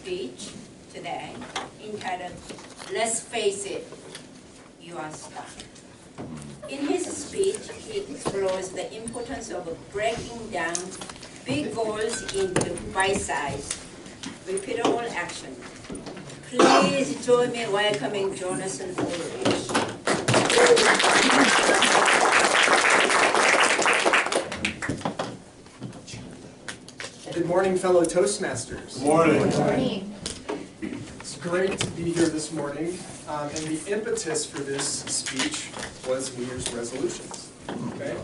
speech today entitled, "Let's Face It, You Are Stuck." In his speech, he explores the importance of breaking down big goals into bite-sized, repeatable action. Please join me in welcoming Jonathan Ulrich. Good morning, fellow Toastmasters. Good morning. Good morning. It's great to be here this morning, and the impetus for this speech was New Year's resolutions. Okay?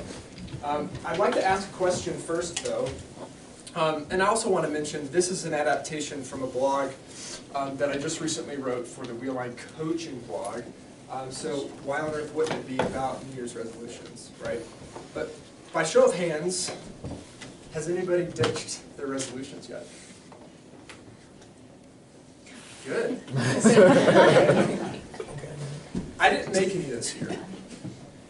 I'd like to ask a question first, though, and I also want to mention this is an adaptation from a blog that I just recently wrote for the Wheelline Coaching blog. So why on earth wouldn't it be about New Year's resolutions, right? But by show of hands, has anybody ditched their resolutions yet? Good. I didn't make any this year.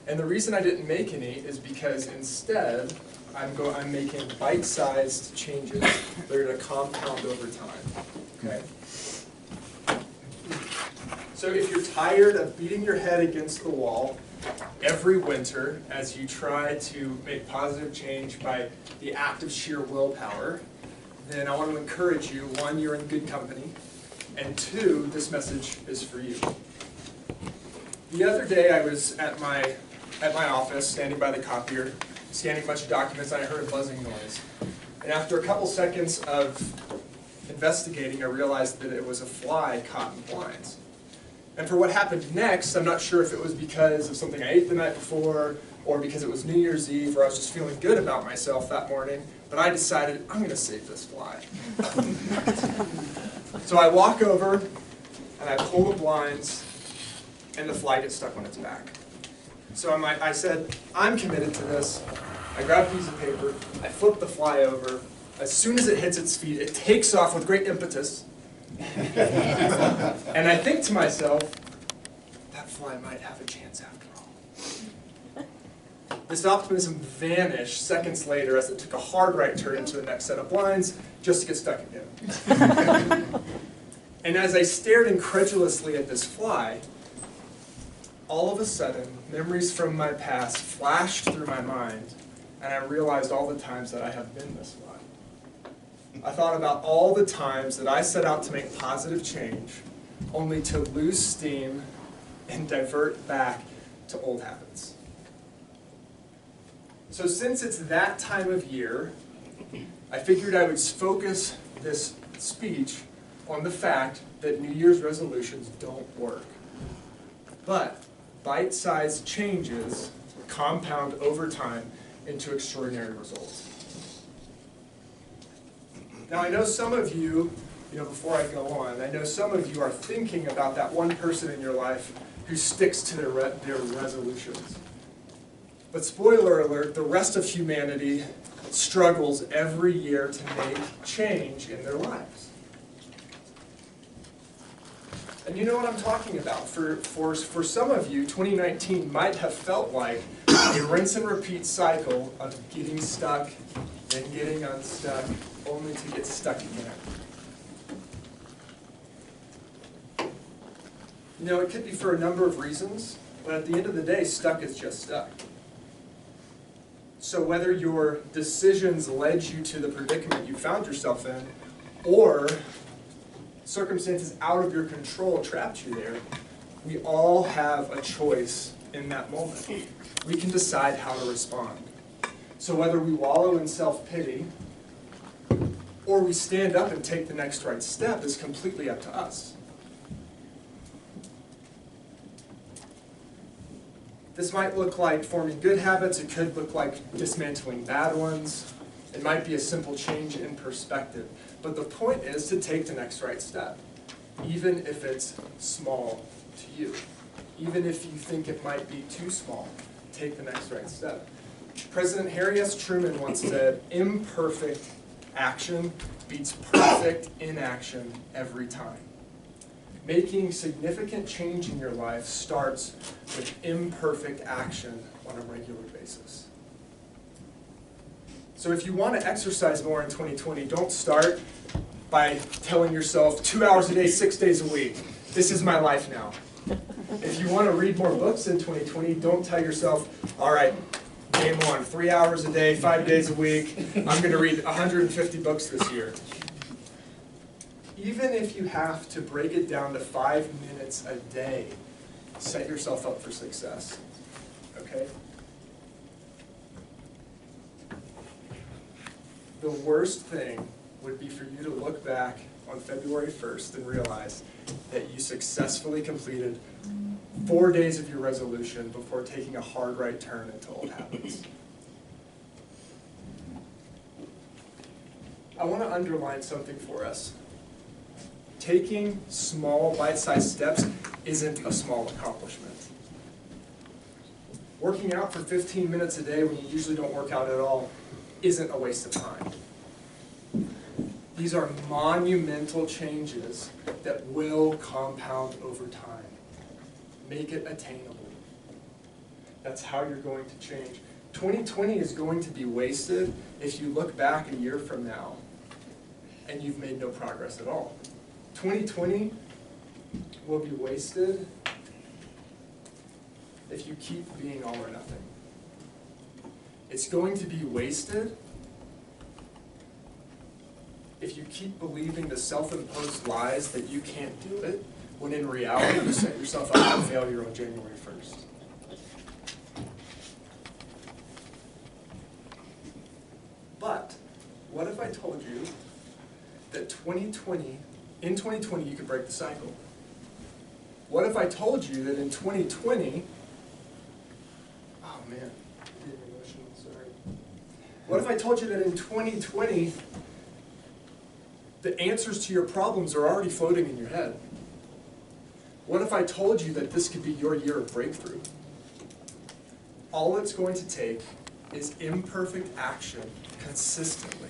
And the reason I didn't make any is because instead, I'm making bite-sized changes that are going to compound over time. Okay? So if you're tired of beating your head against the wall every winter as you try to make positive change by the act of sheer willpower, then I want to encourage you, one, you're in good company, and two, this message is for you. The other day I was at my office, standing by the copier, scanning a bunch of documents, and I heard a buzzing noise. And after a couple seconds of investigating, I realized that it was a fly caught in the blinds. And for what happened next, I'm not sure if it was because of something I ate the night before, or because it was New Year's Eve, or I was just feeling good about myself that morning, but I decided, I'm going to save this fly. So I walk over, and I pull the blinds, and the fly gets stuck on its back. So I said, I'm committed to this. I grab a piece of paper, I flip the fly over. As soon as it hits its feet, it takes off with great impetus. And I think to myself, that fly might have a chance after all. This optimism vanished seconds later as it took a hard right turn into the next set of blinds just to get stuck again. And as I stared incredulously at this fly, all of a sudden, memories from my past flashed through my mind, and I realized all the times that I have been this fly. I thought about all the times that I set out to make positive change, only to lose steam and divert back to old habits. So since it's that time of year, I figured I would focus this speech on the fact that New Year's resolutions don't work. But bite-sized changes compound over time into extraordinary results. Now I know some of you, before I go on, I know some of you are thinking about that one person in your life who sticks to their resolutions. But spoiler alert, the rest of humanity struggles every year to make change in their lives. And you know what I'm talking about. For some of you, 2019 might have felt like a rinse and repeat cycle of getting stuck, then getting unstuck, only to get stuck again. It could be for a number of reasons, but at the end of the day, stuck is just stuck. So whether your decisions led you to the predicament you found yourself in, or circumstances out of your control trapped you there, we all have a choice in that moment. We can decide how to respond. So whether we wallow in self-pity, or we stand up and take the next right step is completely up to us. This might look like forming good habits, it could look like dismantling bad ones, it might be a simple change in perspective. But the point is to take the next right step, even if it's small to you. Even if you think it might be too small, take the next right step. President Harry S. Truman once said, "Imperfect action beats perfect inaction every time." Making significant change in your life starts with imperfect action on a regular basis. So if you want to exercise more in 2020, don't start by telling yourself 2 hours a day, 6 days a week. This is my life now. If you want to read more books in 2020, don't tell yourself, all right, game one, 3 hours a day, 5 days a week. I'm going to read 150 books this year. Even if you have to break it down to 5 minutes a day, set yourself up for success. Okay? The worst thing would be for you to look back on February 1st and realize that you successfully completed 4 days of your resolution before taking a hard right turn into old habits. I want to underline something for us. Taking small, bite-sized steps isn't a small accomplishment. Working out for 15 minutes a day when you usually don't work out at all isn't a waste of time. These are monumental changes that will compound over time. Make it attainable. That's how you're going to change. 2020 is going to be wasted if you look back a year from now and you've made no progress at all. 2020 will be wasted if you keep being all or nothing. It's going to be wasted if you keep believing the self-imposed lies that you can't do it, when in reality you set yourself up for failure on January 1st. But what if I told you that in 2020 you could break the cycle? What if I told you that in 2020, oh man, I'm getting emotional, sorry. What if I told you that in 2020, the answers to your problems are already floating in your head? What if I told you that this could be your year of breakthrough? All it's going to take is imperfect action consistently,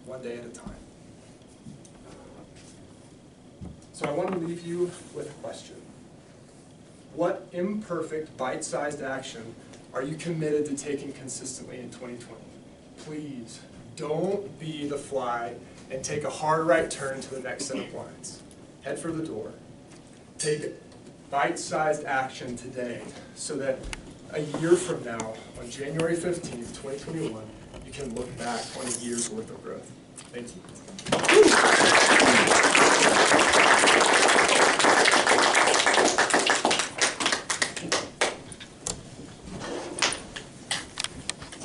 one day at a time. So I want to leave you with a question. What imperfect, bite-sized action are you committed to taking consistently in 2020? Please, don't be the fly and take a hard right turn to the next set of blinds. Head for the door. Take bite-sized action today so that a year from now, on January 15th, 2021, you can look back on a year's worth of growth. Thank you.